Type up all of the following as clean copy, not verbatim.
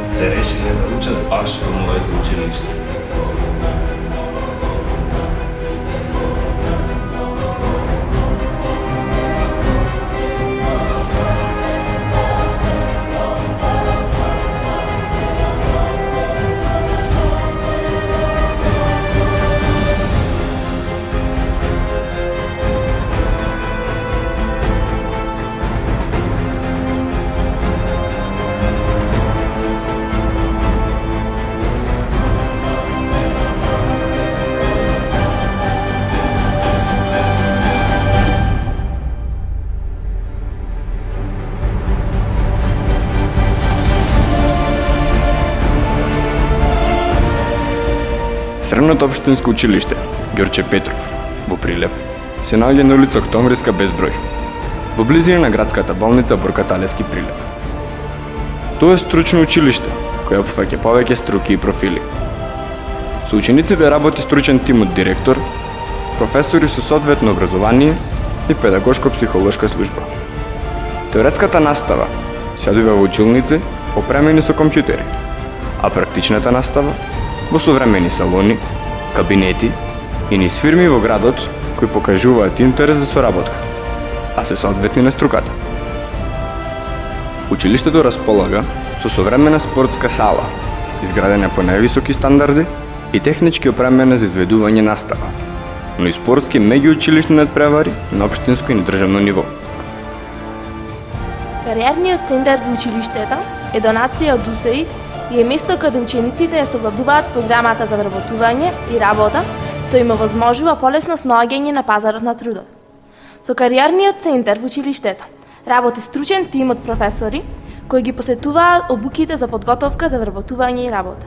се решиле да учат баш во моето училиште. Средното општинско училиште Ѓорче Петров во Прилеп се наоѓа на улица Октомвриска безброј, во близина на градската болница Борка Талевски Прилеп. Тоа е стручно училиште кој опфаќа повеќе струки и профили. Со учениците работи стручен тим од директор, професори со соодветно образование и педагошко-психолошка служба. Теоретската настава се одвива во училници опремени со компјутери, а практичната настава во современи салони, кабинети и низ фирми во градот кои покажуваат интерес за соработка, а се соодветни на струката. Училиштето располага со современа спортска сала, изградена по највисоки стандарди и технички опремена за изведување настава, но и спортски меѓуучилишни надпревари на општинско и на државно ниво. Кариерниот центар во училиштето е донација од УСАИД и е место каде учениците ја совладуваат програмата за вработување и работа, што им овозможува полесно снаоѓање на пазарот на трудот. Со кариерниот центар во училиштето работи стручен тим од професори кои ги посетуваат обуките за подготовка за вработување и работа.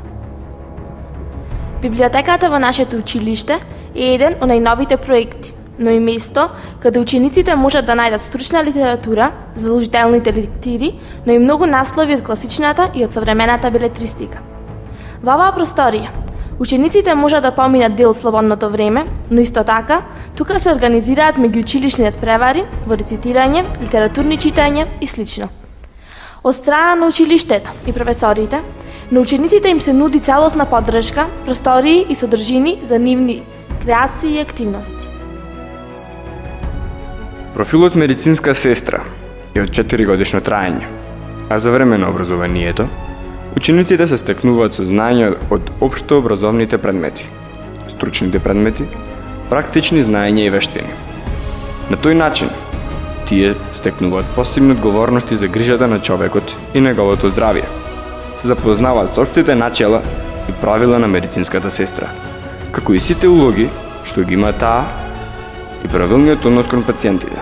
Библиотеката во нашето училиште е еден од најновите проекти, но и место каде учениците можат да најдат стручна литература, задолжителните лектири, но и многу наслови од класичната и од современата белетристика. Во оваа просторија, учениците можат да поминат дел од слободното време, но исто така, тука се организираат меѓуучилишни надпревари во рецитирање, литературни читање и слично. Од страна на училиштето и професорите, на учениците им се нуди целосна поддршка, простории и содржини за нивни креации и активности. Профилот медицинска сестра е од 4 годишно траење, а за време на образованието, учениците се стекнуваат со знаење од општо образовните предмети, стручните предмети, практични знаења и вештини. На тој начин, тие стекнуваат посебни одговорности за грижата на човекот и неговото здравје. Се запознаваат со општите начела и правила на медицинската сестра, како и сите улоги што ги има таа и правилниот однос кон пациентите.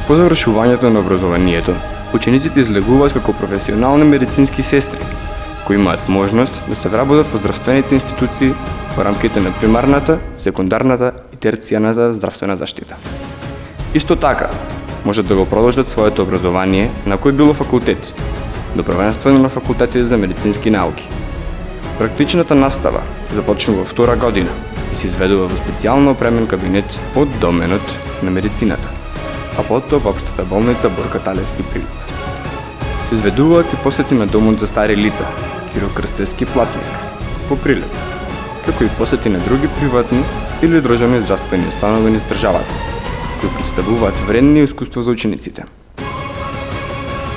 По завршувањето на образованието, учениците излегуваат како професионални медицински сестри, кои имаат можност да се вработат во здравствените институции во рамките на примарната, секундарната и терцијарната здравствена заштита. Исто така, можат да го продолжат своето образование на кој било факултет, до првенствено на факултетите за медицински науки. Практичната настава започнува во втора година и се изведува во специјално опремен кабинет од доменот на медицината, а потоа во општата болница Борка Талевски Прилеп. Се изведуваат и посети на домот за стари лица, Киро Крстевски Платник, по Прилеп, како и посети на други приватни или државни здравствени установи низ државата, кои представуваат вредни искуства за учениците.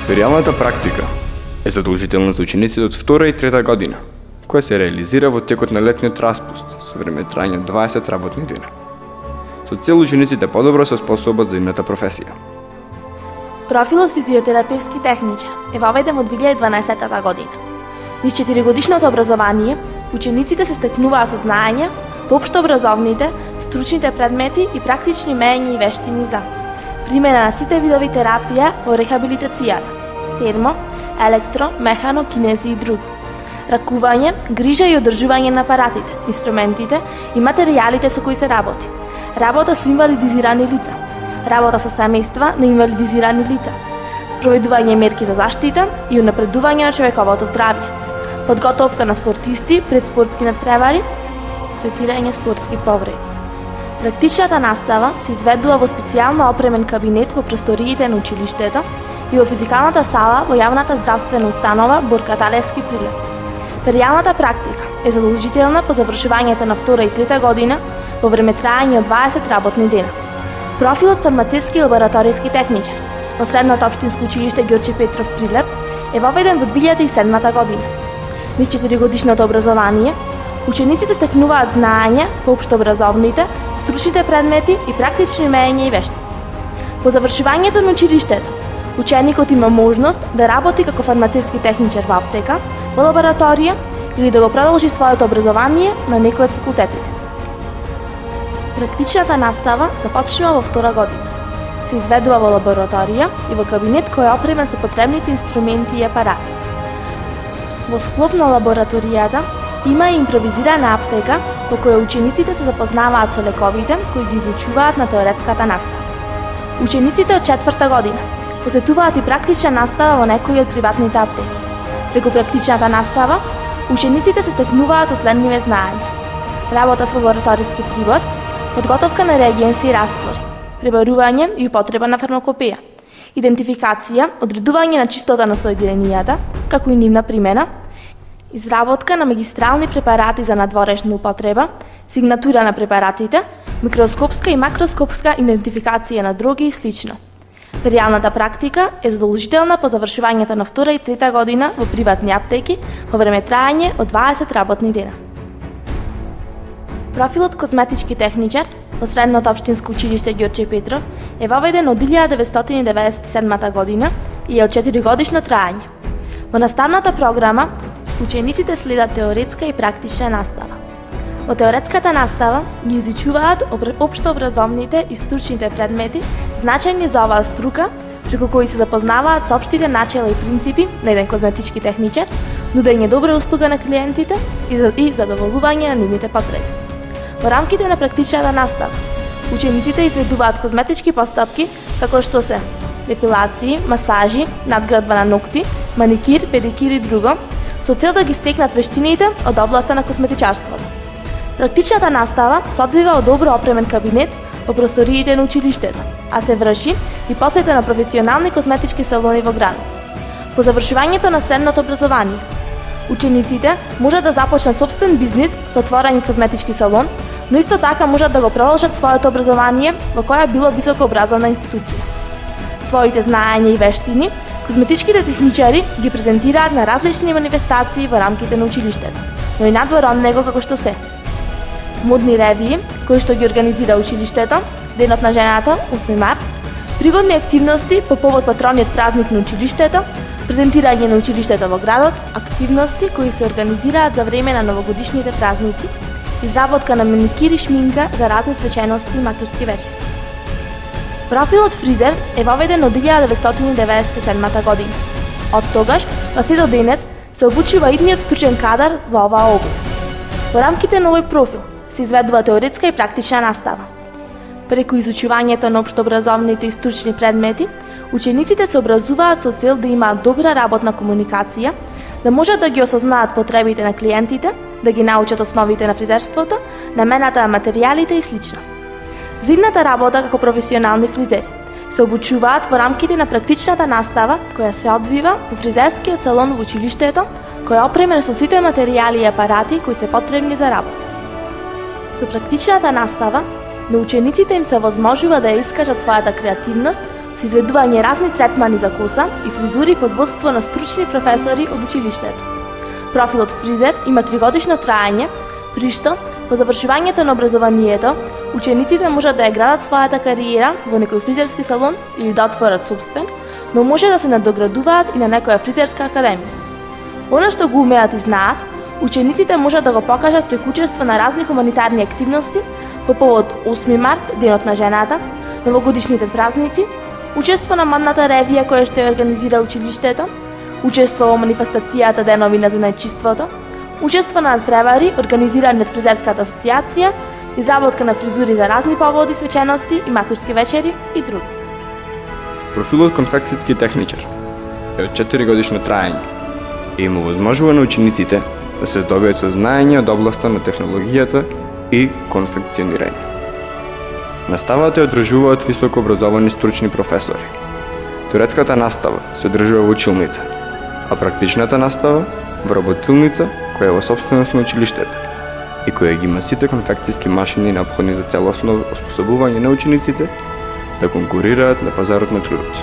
Феријалната практика е задолжителна за учениците од втора и трета година, која се реализира во текот на летниот распуст со време трајање 20 работни дена, со цел учениците подобро се способат за идната професија. Профилот физиотерапевски техничар е воведен во 2012 година. Низ 4-годишното образование, учениците се стекнуваат со знаења по општообразовните, стручните предмети и практични умења и вештини за примена на сите видови терапија во рехабилитацијата, термо, електро, механо, кинези и други, ракување, грижа и одржување на апаратите, инструментите и материјалите со кои се работи, работа со инвалидизирани лица, работа со семејства на инвалидизирани лица, спроведување мерки за заштита и унапредување на човековото здравје, подготовка на спортисти пред спортски надпревари, третирање спортски повреди. Практичната настава се изведува во специјално опремен кабинет во просториите на училиштето и во физикалната сала во јавната здравствена установа Борка Левски Прилеп. Перијалната практика е задолжителна по завршувањето на втора и трета година во време трајање од 20 работни дена. Профилот фармацевски и лабораториски техничар во Средното општинско училиште Ѓорче Петров Прилеп е воведен во 2007 година. Низ 4-годишното образование, учениците стекнуваат знаење по општобразовните, стручните предмети и практични умења и вештини. По завршувањето на училиштето, ученикот има можност да работи како фармацевски техничар во аптека, во лабораторија или да го продолжи своето образование на некој од факултетите. Практичната настава започнува во втора година. Се изведува во лабораторија и во кабинет кој е опремен со потребните инструменти и апарати. Во склоп на лабораторијата има и импровизирана аптека во која учениците се запознаваат со лековите кои ги изучуваат на теоретската настава. Учениците од четврта година посетуваат и практична настава во некои од приватните аптеки. Преку практичната настава, учениците се стекнуваат со следниве знаења: работа со лабораториски прибор, подготовка на реагенси и раствори, пребарување и употреба на фармакопеја, идентификација, одредување на чистота на соединенијата, како и нивна примена, изработка на магистрални препарати за надворешна употреба, сигнатура на препаратите, микроскопска и макроскопска идентификација на дроги и слично. Феријалната практика е задолжителна по завршувањето на втора и трета година во приватни аптеки во време трајање од 20 работни дена. Профилот козметички техничар во Средното општинско училиште Ѓорче Петров е воведен од 1997 година и е од 4-годишно трајање. Во наставната програма, учениците следат теоретска и практична настава. Во теоретската настава ги изучуваат општообразовните и стручните предмети значајни за оваа струка, преку кои се запознаваат со општите начела и принципи на еден козметички техничар, нудење добра услуга на клиентите и задоволување на нивните потреби. Во рамките на практичната настава, учениците изведуваат козметички постапки како што се депилации, масажи, надградба на ногти, маникир, педикир и друго, со цел да ги стекнат вештините од областа на косметичарството. Практичната настава се одвива од добро опремен кабинет во просториите на училиштето, а се врши и посета на професионални косметички салони во градот. По завршувањето на средното образование, учениците можат да започнат собствен бизнис со отворање козметички салон, но исто така можат да го продолжат своето образование во која било високообразовна институција. Своите знаења и вештини, козметичките техничари ги презентираат на различни манифестации во рамките на училиштето, но и надвор од него како што се модни ревии, кои што ги организира училиштето, Денот на жената, 8 март, пригодни активности по повод патрониот празник на училиштето, презентирање на училиштето во градот, активности кои се организираат за време на новогодишните празници, изработка на маникир и шминка за разни свечености и матурски вечери. Профилот фризер е воведен од 1997 година. Од тогаш, па се до денес, се обучува идниот стручен кадар во оваа област. Во рамките на овој профил се изведува теоретска и практична настава. Преку изучувањето на општобразовните и стручни предмети, учениците се образуваат со цел да имаат добра работна комуникација, да можат да ги осознаат потребите на клиентите, да ги научат основите на фризерството, намената на материјалите и слично. За идната работа како професионални фризери се обучуваат во рамките на практичната настава која се одвива во фризерскиот салон во училиштето, кој е опремен со сите материјали и апарати кои се потребни за работа. Со практичната настава, на учениците им се возможува да ја искажат својата креативност со изведување разни третмани за коса и фризури под водство на стручни професори од училиштето. Профилот фризер има 3-годишно трајање, при што по завршувањето на образованието, учениците можат да ја градат својата кариера во некој фризерски салон или да отворат собствен, но може да се надоградуваат и на некоја фризерска академија. Она што го умеат и знаат, учениците можат да го покажат преку учество на разни хуманитарни активности по повод 8 март, Денот на жената, новогодишните празници, учество на модната ревија која што ја организира училиштето, учество во манифестацијата Денови на занајчиството, учество на надпревари организирани од Фризерската асоциација, изработка на фризури за разни поводи, свечености и матурски вечери и други. Профилот конфекцијски техничар е од 4-годишно трајање и им овозможува на учениците да се здобијат со знаење од областа на технологијата и конфекционирање. Наставата ја одржуваат високообразовани стручни професори. Теоретската настава се одржува во училница, а практичната настава во работилница која е во собственост на училиштето и која ги има сите конфекцијски машини неопходни за целосно оспособување на учениците да конкурираат на пазарот на трудот.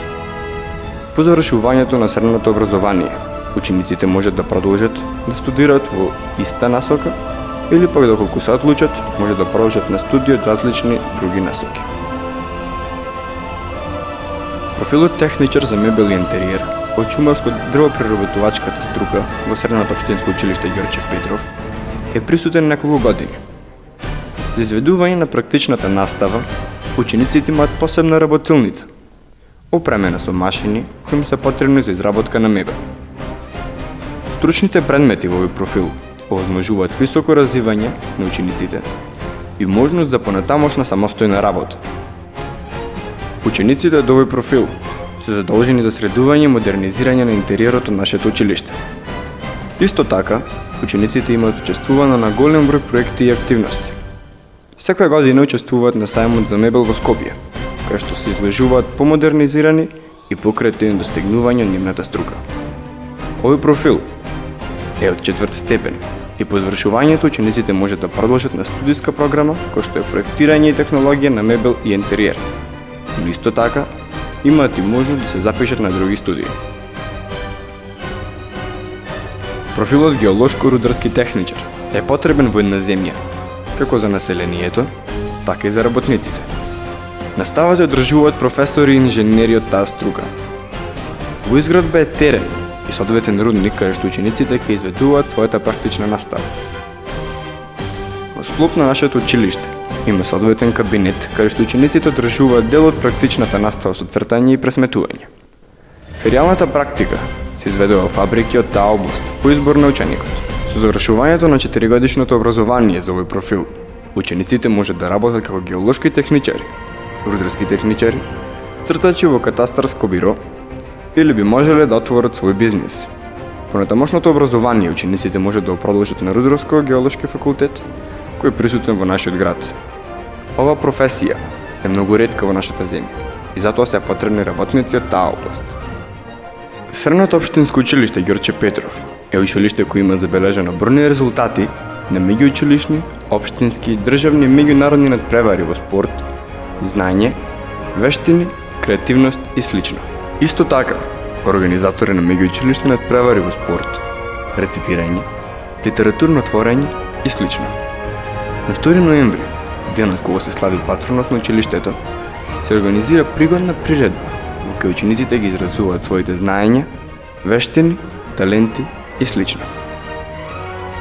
По завршувањето на средното образование, учениците можат да продолжат да студираат во иста насока или пак доколку се одлучат, може да продолжат на студии од различни други насоки. Профилот техничар за мебел и интериер од шумарско-дрвопреработувачката струка во Средното општинско училиште Ѓорче Петров е присутен неколку години. За изведување на практичната настава, учениците имаат посебна работилница, опремена со машини кои им се потребни за изработка на мебел. Стручните предмети во овој профил овозможуваат високо развивање на учениците и можност за понатамошна самостојна работа. Учениците од овој профил се задолжени за средување и модернизирање на интериерот од нашето училиште. Исто така, учениците имаат учествувано на голем број проекти и активности. Секоја година учествуваат на сајмот за мебел во Скопје, кај што се изложуваат помодернизирани и покреативни достигнувања од нивната струка. Овој профил е од 4 степен и по завршувањето учениците можат да продолжат на студиска програма која што е проектирање и технологија на мебел и интериер. Но исто така, имаат и можност да се запишат на други студии. Профилот геолошко-рударски техничар е потребен во една земја, како за населението, така и за работниците. Настава се одржуваат професори и инженери од таа струка. Во изградба е терен и соодветен рудник каде што учениците ќе изведуваат својата практична настава. Во склоп на нашето училиште има соодветен кабинет каде што учениците одржуваат дел од практичната настава со цртање и пресметување. Реалната практика се изведува во фабрики од таа област по избор на ученикот. Со завршувањето на 4-годишното образование за овој профил, учениците можат да работат како геолошки техничари, рударски техничари, цртачи во катастарско биро или би можеле да отворат свој бизнис. Понатамошното образование учениците можат да продолжат на Рударско-геолошки факултет, кој е присутен во нашиот град. Ова професија е многу ретка во нашата земја и затоа се потребни работници од таа област. Средното општинско училиште Ѓорче Петров е училиште кој има забележано бројни резултати на меѓуучилишни, општински, државни и меѓународни надпревари во спорт, знање, вештини, креативност и слично. Исто така, организатори на меѓуучилишни надпревари во спорт, рецитирање, литературно творење и слично. На 2 ноември, денот кога се слави патронот на училиштето, се организира пригодна приредба во која учениците ги изразуваат своите знаења, вештини, таленти и слично.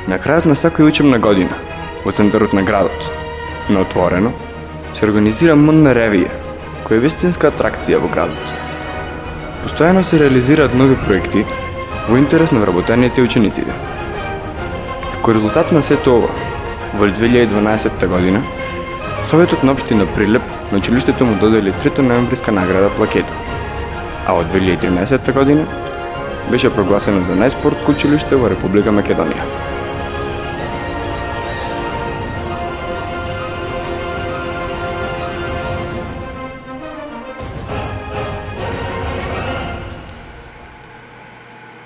На крајот на секоја учебна година, во центарот на градот, на отворено, се организира модна ревија, која е вистинска атракција во градот. Постојано се реализираат нови проекти во интерес на вработените и учениците. Како резултат на сето ова, во 2012 година, Советот на општина Прилеп на училиштето му додели 3 ноемвриска награда плакета, а од 2013 година беше прогласено за најспортско училиште во Република Македонија.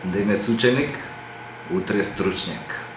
Денес ученик, утре стручњак.